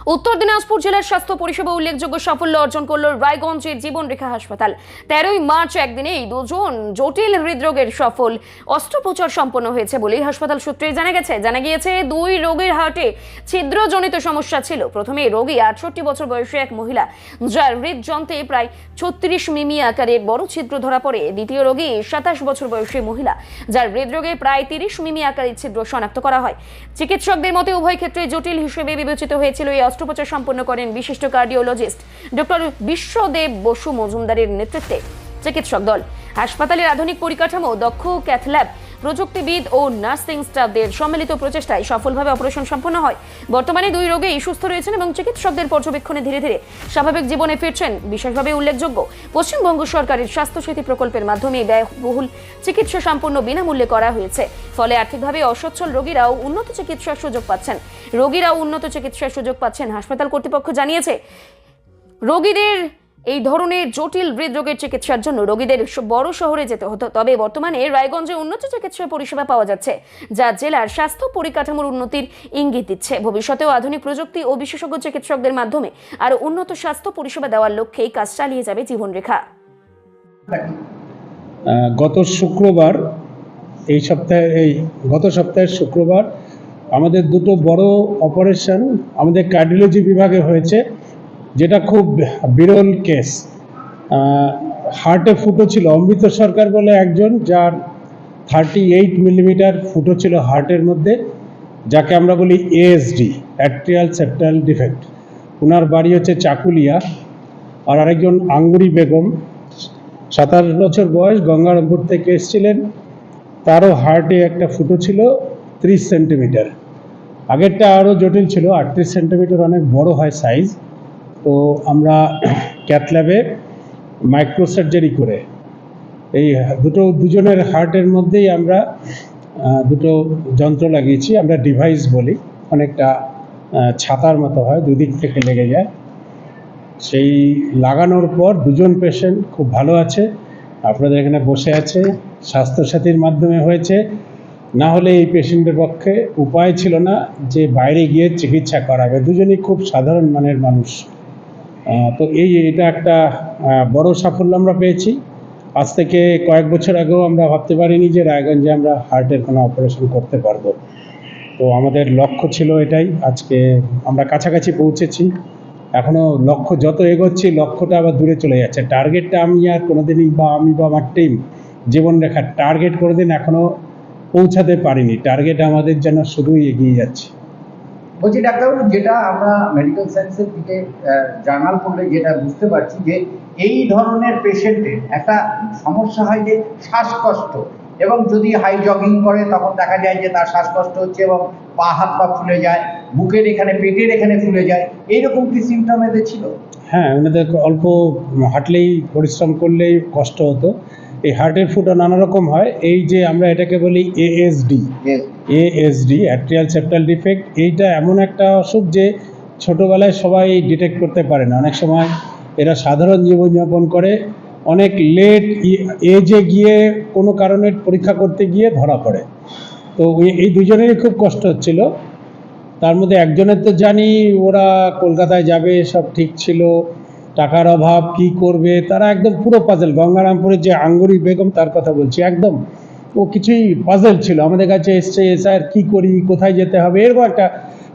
উত্তর দিনাজপুর জেলার স্বাস্থ্য পরিষেবা উল্লেখযোগ্য সাফল্য অর্জন করল রায়গঞ্জের জীবনরেখা হাসপাতাল। 13ই মার্চ একদিনেই দুজন জটিল হৃদরোগের সফল অস্ত্রোপচার সম্পন্ন হয়েছে বলেই হাসপাতাল সূত্রে জানা গিয়েছে দুই রোগীর হার্টে ছিদ্রজনিত সমস্যা ছিল। প্রথমে রোগী 68 বছর বয়সী এক মহিলা, যার হৃদযন্ত্রে প্রায় 36 মিমি আকারের বড় ছিদ্র ধরা পড়ে। দ্বিতীয় রোগী 27 বছর বয়সী মহিলা, যার হৃদরোগে প্রায় 30 মিমি আকারের ছিদ্র শনাক্ত করা হয়। চিকিৎসকদের মতে উভয় ক্ষেত্রে জটিল হিসেবে বিবেচিত হয়েছিল। এই অস্ত্রোপচার সম্পন্ন করেন বিশিষ্ট কার্ডিওলজিস্ট ডক্টর বিশ্বদেব বসু মজুমদারের নেতৃত্বে চিকিৎসক দল। হাসপাতালের আধুনিক পরিকাঠামো, দক্ষ ক্যাথ ল্যাব, প্রযুক্তিবিদ ও নার্সিং স্টাফদের সম্মিলিত প্রচেষ্টায় সফলভাবে অপারেশন সম্পন্ন হয়। বর্তমানে দুই রোগী সুস্থ রয়েছেন এবং চিকিৎসকদের পর্যবেক্ষণে ধীরে ধীরে স্বাভাবিক জীবনে ফিরছেন। বিশেষভাবে উল্লেখযোগ্য, পশ্চিমবঙ্গ সরকারের স্বাস্থ্য সাথী প্রকল্পের মাধ্যমে ব্যয়বহুল চিকিৎসা সম্পূর্ণ বিনামূল্যে করা হয়েছে। ফলে আর্থিকভাবে অসচ্ছল রোগীরাও উন্নত চিকিৎসার সুযোগ পাচ্ছেন। হাসপাতাল কর্তৃপক্ষ জানিয়েছে, রোগীদের এই ধরনের জটিল হৃদরোগের চিকিৎসার জন্য রোগীদের বড় শহরে যেতে হতো। তবে বর্তমানে রায়গঞ্জে উন্নত চিকিৎসা পরিষেবা পাওয়া যাচ্ছে, যা জেলার স্বাস্থ্য পরিকাঠামোর উন্নতির ইঙ্গিত দিচ্ছে। ভবিষ্যতেও আধুনিক প্রযুক্তি ও বিশেষজ্ঞ চিকিৎসকদের মাধ্যমে আরো উন্নত স্বাস্থ্য পরিষেবা দেওয়ার লক্ষ্যেই কাজ চালিয়ে যাবে জীবনরেখা। গত সপ্তাহের শুক্রবার আমাদের দুটো বড় অপারেশন আমাদের কার্ডিওলজি বিভাগে হয়েছে, যেটা খুব বিরল কেস। হার্টে ফুটো ছিল অমৃত সরকার বলে একজন, যার 38 মিলিমিটার ফুটো ছিল হার্টের মধ্যে, যাকে আমরা বলি এএসডি, অ্যাট্রিয়াল সেপ্টাল ডিফেক্ট। ওনার বাড়ি হচ্ছে চাকুলিয়া। আর আরেকজন আঙ্গুরি বেগম, 27 বছর বয়স, গঙ্গারামপুর থেকে এসেছিলেন। তারও হার্টে একটা ফুটো ছিল 30 সেন্টিমিটার। আগেরটা আরও জটিল ছিল, 38 সেন্টিমিটার, অনেক বড় হয় সাইজ। তো আমরা ক্যাথ ল্যাবে মাইক্রোসার্জারি করে এই দুজনের হার্টের মধ্যেই আমরা দুটো যন্ত্র লাগিয়েছি। আমরা ডিভাইস বলি, অনেকটা ছাতার মতো হয়, দুদিক থেকে লেগে যায়। সেই লাগানোর পর দুজন পেশেন্ট খুব ভালো আছে, আপনাদের এখানে বসে আছে। স্বাস্থ্যসাথীর মাধ্যমে হয়েছে, না হলে এই পেশেন্টের পক্ষে উপায় ছিল না যে বাইরে গিয়ে চিকিৎসা করাবে। দুজনই খুব সাধারণ মানের মানুষ। তো এটা একটা বড় সাফল্য আমরা পেয়েছি। আজ থেকে কয়েক বছর আগেও আমরা ভাবতে পারিনি যে রায়গঞ্জে আমরা হার্টের কোনো অপারেশন করতে পারবো। তো আমাদের লক্ষ্য ছিল এটাই। আজকে আমরা কাছাকাছি পৌঁছেছি। এখনও লক্ষ্য যত এগোচ্ছি, লক্ষ্যটা আবার দূরে চলে যাচ্ছে। টার্গেটটা আমি আর কোনোদিনই আমি বা আমার টিম জীবনরেখার টার্গেট কোনোদিন এখনও পৌঁছাতে পারিনি। টার্গেট আমাদের যেন শুধুই এগিয়ে যাচ্ছে। বলছি ডাক্তারবাবু, যেটা আমরা মেডিকেল সায়েন্সের দিকে জার্নাল পড়লে যেটা বুঝতে পারছি, যে এই ধরনের পেশেন্টের একটা সমস্যা হয় যে শ্বাসকষ্ট, এবং যদি হাই জগিং করে তখন দেখা যায় যে তার শ্বাসকষ্ট হচ্ছে এবং পা হাত পা ফুলে যায়, বুকের এখানে, পেটের এখানে ফুলে যায়। এইরকম কি সিমটম এদের ছিল? হ্যাঁ, ওনাদের অল্প হাঁটলেই, পরিশ্রম করলেই কষ্ট হতো। এই হার্টের ফুটো নানা রকম হয়। এই যে আমরা এটাকে বলি এএসডি, অ্যাট্রিয়াল সেপ্টাল ডিফেক্ট। এইটা এমন একটা অসুখ যে ছোটোবেলায় সবাই ডিটেক্ট করতে পারে না। অনেক সময় এরা সাধারণ জীবনযাপন করে, অনেক লেট এজে গিয়ে কোনো কারণে পরীক্ষা করতে গিয়ে ধরা পড়ে। তো এই দুজনেরই খুব কষ্ট হচ্ছিল। তার মধ্যে একজনের তো জানি ওরা কলকাতায় যাবে, সব ঠিক ছিল, টাকার অভাব, কি করবে তারা, একদম পুরো পাজেল। গঙ্গারামপুরের যে আঙ্গুরি বেগম, তার কথা বলছি, একদম ও কিছুই পাজেল ছিল। আমাদের কাছে এসছে, স্যার কী করি, কোথায় যেতে হবে, এরকম একটা।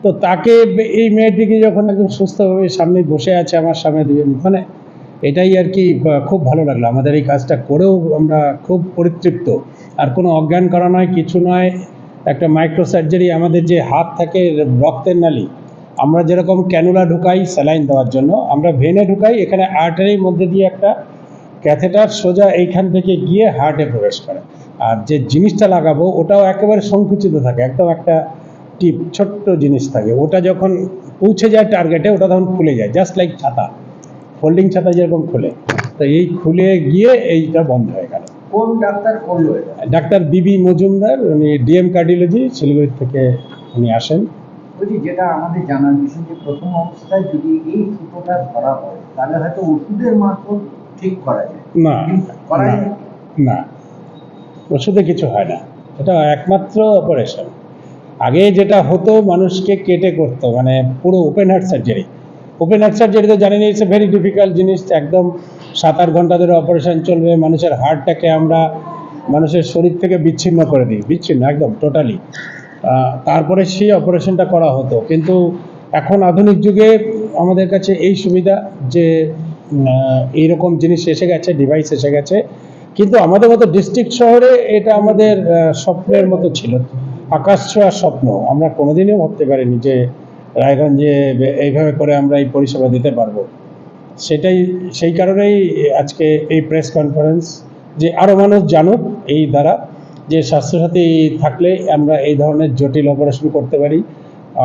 তো তাকে, এই মেয়েটিকে যখন একদম সুস্থভাবে সামনে বসে আছে আমার সামনে দুজন, মানে এটাই আর কি খুব ভালো লাগলো। আমাদের এই কাজটা করেও আমরা খুব পরিতৃপ্ত। আর কোনো অজ্ঞান করা নয়, কিছু নয়, একটা মাইক্রোসার্জারি। আমাদের যে হাত থাকে রক্তের নালি, আমরা যেরকম ক্যানুলা ঢুকাই স্যালাইন দেওয়ার জন্য, আমরা ভেনে ঢুকাই। এখানে আর্টারির মধ্যে দিয়ে একটা ক্যাথেটার সোজা এইখান থেকে গিয়ে হার্টে প্রবেশ করে। আর যে জিনিসটা লাগাবো ওটাও একেবারে সংকুচিত থাকে, একদম একটা টিপ, ছোট্ট জিনিস থাকে। ওটা যখন পৌঁছে যায় টার্গেটে, ওটা তখন খুলে যায়, জাস্ট লাইক ছাতা, ফোল্ডিং ছাতা যেরকম খুলে। তো এই খুলে গিয়ে এইটা বন্ধ হয়ে গেল। কোন ডাক্তার করলো এটা? ডাক্তার বিবি মজুমদার, উনি ডিএম কার্ডিওলজি, শিলিগুড়ি থেকে উনি আসেন। বলছি, যেটা আমাদের জানার বিষয়, যে প্রথম অবস্থায় যদি এই ফুটোটা ধরা হয় তাহলে হয়তো ওষুধের মারফত ঠিক করা যায়। না, ওষুধে কিছু হয় না, এটা একমাত্র অপারেশন। আগে যেটা হতো মানুষকে কেটে করতো, মানে পুরো open heart surgery. Open heart surgery তো জানেন ইটস এ ভেরি ডিফিকাল্ট জিনিস, একদম 7-8 ঘন্টা ধরে অপারেশন চলবে, মানুষের হার্টটাকে আমরা মানুষের শরীর থেকে বিচ্ছিন্ন করে দিই, বিচ্ছিন্ন একদম টোটালি। তারপরে সেই অপারেশনটা করা হতো, কিন্তু এখন আধুনিক যুগে আমাদের কাছে এই সুবিধা যে এইরকম জিনিস এসে গেছে, ডিভাইস এসে গেছে। কিন্তু আমাদের মতো ডিস্ট্রিক্ট শহরে এটা আমাদের স্বপ্নের মতো ছিল, আকাশ ছোঁয়ার স্বপ্ন। আমরা কোনোদিনও ভাবতে পারিনি যে রায়গঞ্জে এইভাবে করে আমরা এই পরিষেবা দিতে পারবো। সেই কারণেই আজকে এই প্রেস কনফারেন্স, যে আরও মানুষ জানুক এই দ্বারা যে স্বাস্থ্যসাথী থাকলে আমরা এই ধরনের জটিল অপারেশন করতে পারি।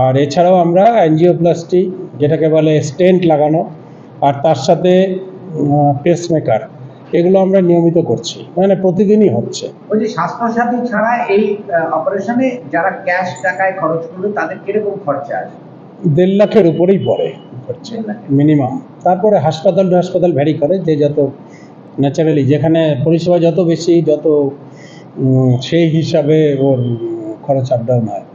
আর এছাড়াও আমরা অ্যাঞ্জিওপ্লাস্টি, যেটাকে বলে স্টেন্ট লাগানো, আর তার সাথে পেসমেকার, এগুলো আমরা নিয়মিত করছি, মানে প্রতিদিনই হচ্ছে। ওই যে স্বাস্থ্যসাথী ছাড়া এই অপারেশনে যারা ক্যাশ টাকায় খরচ করবে তাদের কিরকম খরচা আসে? 1.5 লাখের উপরেই পড়ে হচ্ছে 1.5 লাখ। মিনিমাম। তারপরে হাসপাতাল ভ্যারি করে, যে যত ন্যাচারালি যেখানে পরিষেবা যত বেশি, যত সেই হিসাবে ওর খরচ আপ ডাউন হয়।